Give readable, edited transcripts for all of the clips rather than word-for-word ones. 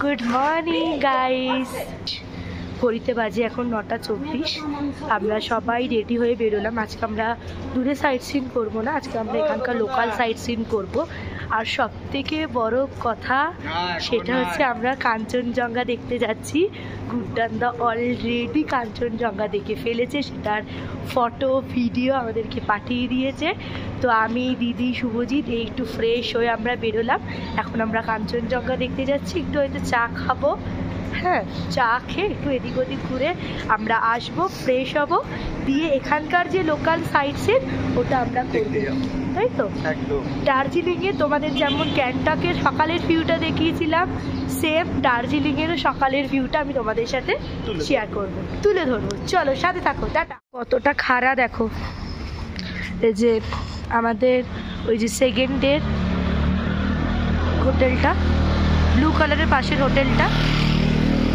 Good morning guys. ঘড়িতে বাজে এখন 9:24। আমরা সবাই রেডি হয়ে বেরোলাম। আজকে আমরা দূরে সাইট সিন করবো না, আজকে আমরা এখানকার লোকাল সাইট সিন করবো। আর সব থেকে বড় কথা সেটা হচ্ছে আমরা কাঞ্চনজঙ্ঘা দেখতে যাচ্ছি। গুড্ডানদা অলরেডি কাঞ্চনজঙ্ঘা দেখে ফেলেছে, সেটার ফটো ভিডিও আমাদেরকে পাঠিয়ে দিয়েছে। তো আমি, দিদি, শুভজিৎ এই একটু ফ্রেশ হয়ে আমরা বেরোলাম। এখন আমরা কাঞ্চনজঙ্ঘা দেখতে যাচ্ছি। একটু হয়তো চা খাবো, হ্যাঁ চা খেয়ে একটু এদিক ওদিক ঘুরে আমরা আসবো, ফ্রেশ হব, দিয়ে এখানকার যে লোকাল সাইট সিন ওটা আমরা করবো, তাই তো? দার্জিলিংয়ে তোমাদের যেমন গ্যাংটকের সকালের ভিউটা দেখিয়েছিলাম, সেম দার্জিলিংয়েরও সকালের ভিউটা আমি তোমাদের সাথে শেয়ার করবো, তুলে ধরবো। চলো সাথে থাকো, টাটা। কতটা খাড়া দেখো, এই যে আমাদের ওই যে সেকেন্ডের হোটেলটা, ব্লু কালারের পাশের হোটেলটা,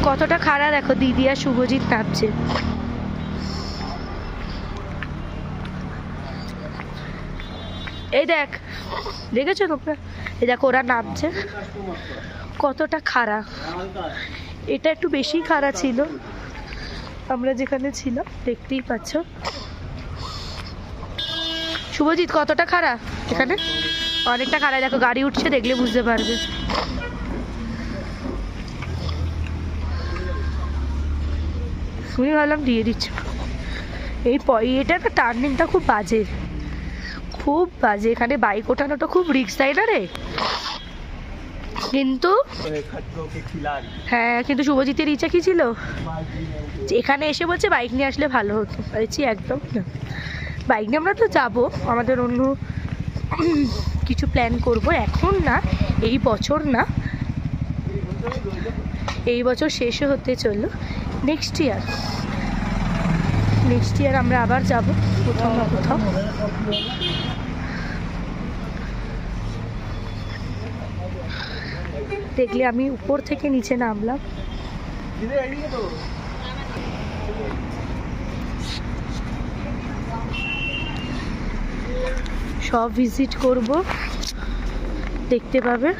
কতটা খাড়া দেখো। দিদি আর শুভজিৎ নামছে। এই দেখ, দেখেছো তোমরা? এই দেখো ওরা নামছে, কতটা খাড়া। এটা একটু বেশি খাড়া ছিল, আমরা যেখানে ছিলাম দেখতেই পাচ্ছ। শুভজিৎ কতটা খাড়া এখানে? অনেকটা খাড়া, দেখো গাড়ি উঠছে, দেখলে বুঝতে পারবে। আমি ভাবলাম দিয়ে দিচ্ছ। এটা একটা টার্নিংটা খুব বাজে, খুব বাজে। এখানে বাইক ওঠানোটা খুব রিস্ক, তাই না রে? কিন্তু হ্যাঁ, কিন্তু শুভজিতের ইচ্ছা কি ছিল, এখানে এসে বলছে বাইক নিয়ে আসলে ভালো হতো। বলছি একদম না, বাইক নিয়ে আমরা তো যাবো, আমাদের অন্য কিছু প্ল্যান করব, এখন না, এই বছর না, এই বছর শেষে হতে চললো। নেক্সট ইয়ার আমরা আবার যাব কোথাও না কোথাও। দেখলে আমি উপর থেকে নিচে নামলাম। সব ভিজিট করব, দেখতে পাবে।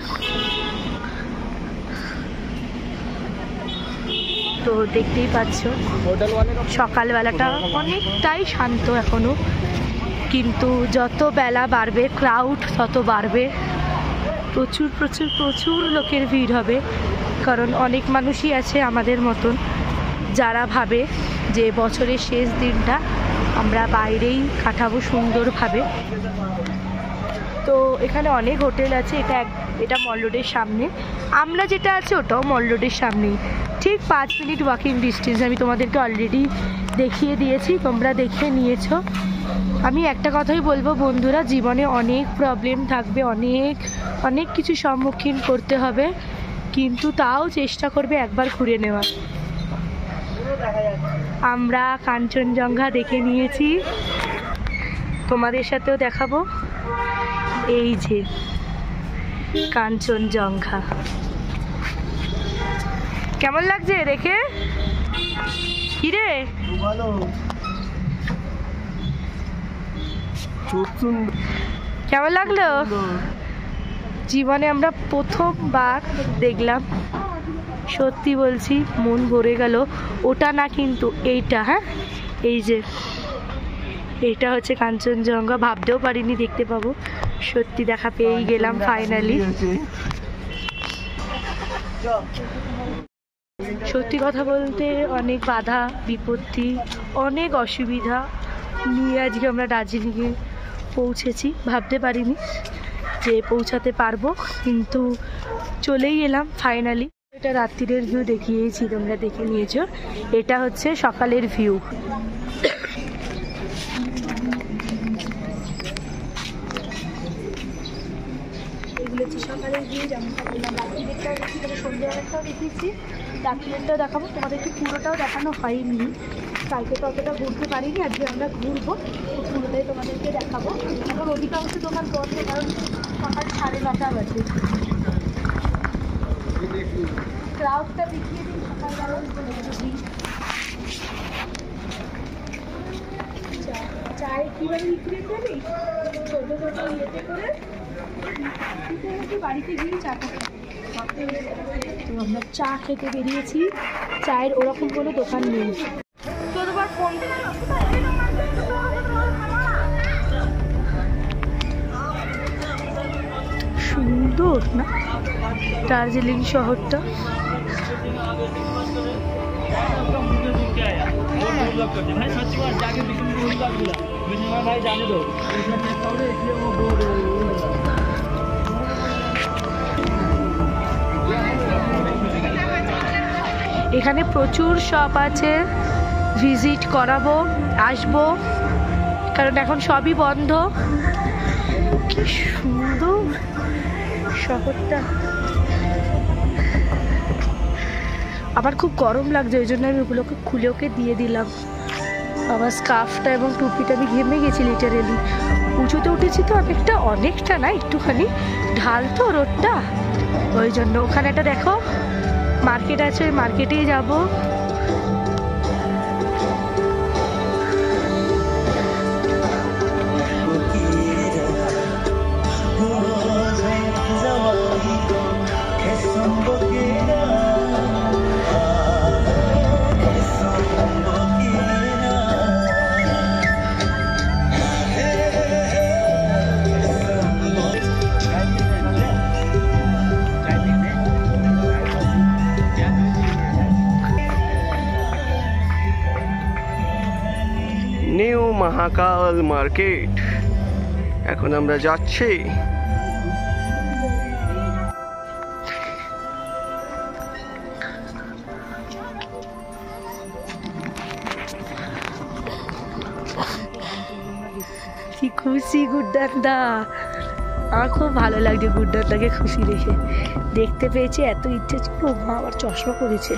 তো দেখতেই পাচ্ছ সকালবেলাটা অনেকটাই শান্ত এখনো, কিন্তু যত বেলা বাড়বে ক্রাউড তত বাড়বে। প্রচুর প্রচুর প্রচুর লোকের ভিড় হবে, কারণ অনেক মানুষই আছে আমাদের মতন যারা ভাবে যে বছরের শেষ দিনটা আমরা বাইরেই কাটাবো সুন্দরভাবে। তো এখানে অনেক হোটেল আছে, এটা মল রোডের সামনে, আমরা যেটা আছে ওটাও মল রোডের সামনেই, ঠিক 5 মিনিট ওয়াকিং ডিস্টেন্স। আমি তোমাদেরকে অলরেডি দেখিয়ে দিয়েছি, তোমরা দেখে নিয়েছো। আমি একটা কথাই বলবো বন্ধুরা, জীবনে অনেক প্রবলেম থাকবে, অনেক কিছু সম্মুখীন করতে হবে, কিন্তু তাও চেষ্টা করবে একবার ঘুরে নেওয়ার। আমরা কাঞ্চনজঙ্ঘা দেখে নিয়েছি, তোমাদের সাথেও দেখাবো। এই যে কাঞ্চনজঙ্ঘা, কেমন লাগছে দেখে? কিরে কেমন লাগলো? জীবনে আমরা প্রথমবার দেখলাম, সত্যি বলছি মন ভরে গেল। ওটা না কিন্তু এইটা, হ্যাঁ এই যে এটা হচ্ছে কাঞ্চনজঙ্ঘা, ভাবতেও পারিনি দেখতে পাবো, সত্যি দেখা পেয়েই গেলাম ফাইনালি। সত্যি কথা বলতে অনেক বাধা বিপত্তি, অনেক অসুবিধা নিয়ে আজকে আমরা দার্জিলিংয়ে পৌঁছেছি। ভাবতে পারিনি যে পৌঁছাতে পারবো, কিন্তু চলেই এলাম ফাইনালি। এটা রাত্রিরের ভিউ দেখিয়েছি, তোমরা দেখে নিয়েছো। এটা হচ্ছে সকালের ভিউ। এগুলো হচ্ছে সকালের ভিউ, যেমন রাত্রিরেরটাও দেখি, তবে সন্ধ্যাবেলাটাও দেখিয়েছি, রাত্রিরেরটাও দেখাবো। তোমাদেরকে পুরোটাও দেখানো হয়নি, কালকে তো অতটা ঘুরতে পারিনি, আজকে আমরা ঘুরবো, পুরোটাই তোমাদেরকে দেখাবো। এখন অধিকাংশ দোকান বন্ধ, কারণ সকাল 9:30 বাজে। ক্রাউডটা দেখিয়ে দিই সকালবেলা। চায় কীভাবে বিক্রি করি, ছোটো ছোটো ইয়েতে করে বাড়িতে গিয়ে চাটা। তো আমরা চা খেতে বেরিয়েছি, চায়ের ওরকম কোনো দোকান নেই। সুন্দর না দার্জিলিং শহরটা। এখানে প্রচুর শপ আছে, ভিজিট করাবো, আসবো, কারণ এখন সবই বন্ধ। কি সুন্দর শহরটা। আমার খুব গরম লাগছে, ওই জন্য আমি ওগুলোকে খুলে ওকে দিয়ে দিলাম। আমার স্কার্ফটা এবং টুপিটা, আমি ঘেমে গেছি লিটারেলি। উঁচুতে উঠেছি তো অনেকটা না, একটুখানি ঢাল তো রোডটা, ওই জন্য। ওখানে একটা দেখো মার্কেট আছে, ওই মার্কেটেই যাবো। নিউ মহাকাল মার্কেট এখন আমরা যাচ্ছি। কি খুশি গুড্ডানদা, আমার খুব ভালো লাগছে গুড্ডানদাকে খুশি দেখে। দেখতে পেয়েছি, এত ইচ্ছে ছিল। মা আবার চশমা পড়েছে।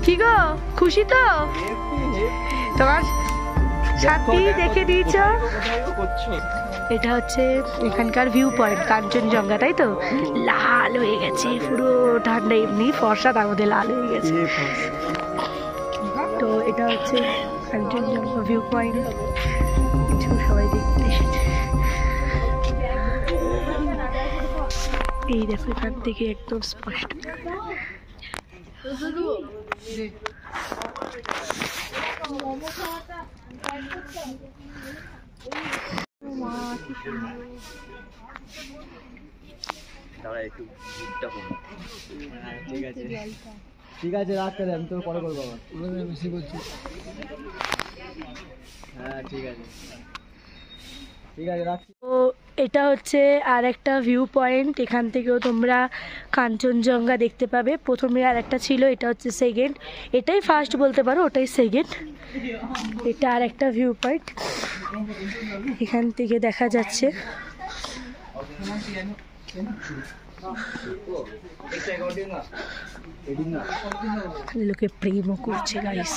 কি গো, খুশি তো? তোমার সাথী দেখে দিয়েছ। এটা হচ্ছে এখানকার ভিউ পয়েন্ট কাঞ্চনজঙ্ঘা, তাই তো? লাল হয়ে গেছে পুরো, ঠান্ডা এমনি ফর্সা, তার মধ্যে লাল হয়ে গেছে। তো এটা হচ্ছে কাঞ্চনজঙ্ঘা ভিউ পয়েন্ট, সবাই দেখতে এসেছে। এই দেখো, এখান থেকে একদম স্পষ্ট। ঠিক আছে রাখ, তাহলে আমি তোর পরে করবো। বেশি বলছি। হ্যাঁ ঠিক আছে, ঠিক আছে রাখ। তো এটা হচ্ছে আর একটা ভিউ পয়েন্ট, এখান থেকেও তোমরা কাঞ্চনজঙ্ঘা দেখতে পাবে। প্রথমে আর একটা ছিল, এটা হচ্ছে সেকেন্ড। এটাই ফার্স্ট বলতে পারো, ওটাই সেকেন্ড। এটা আর একটা ভিউ পয়েন্ট, এখান থেকে দেখা যাচ্ছে। লোকে প্রেমও করছে গাইস।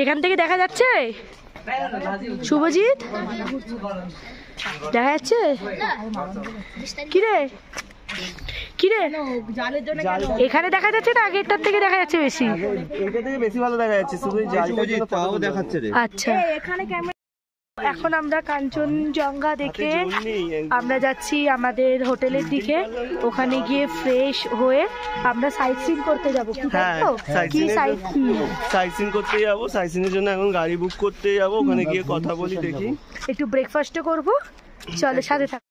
এখান থেকে দেখা যাচ্ছে শুভজিৎ, দেখা যাচ্ছে? কিরে কিরে, এখানে দেখা যাচ্ছে না আগেরটার থেকে দেখা যাচ্ছে বেশি? এটা থেকে বেশি ভালো দেখা যাচ্ছে, শুধু জালটাও দেখাচ্ছে রে। আচ্ছা, এখন আমরা কাঞ্চনজঙ্ঘা দেখে আমরা যাচ্ছি আমাদের হোটেলের দিকে। ওখানে গিয়ে ফ্রেশ হয়ে আমরা সাইট সিন করতে যাবো। কি সাইট সিন করতে যাবো? সাইট সিনের জন্য এখন গাড়ি বুক করতে যাবো, ওখানে গিয়ে কথা বলি, দেখি একটু ব্রেকফাস্টও করবো। চলো সাথে থাক।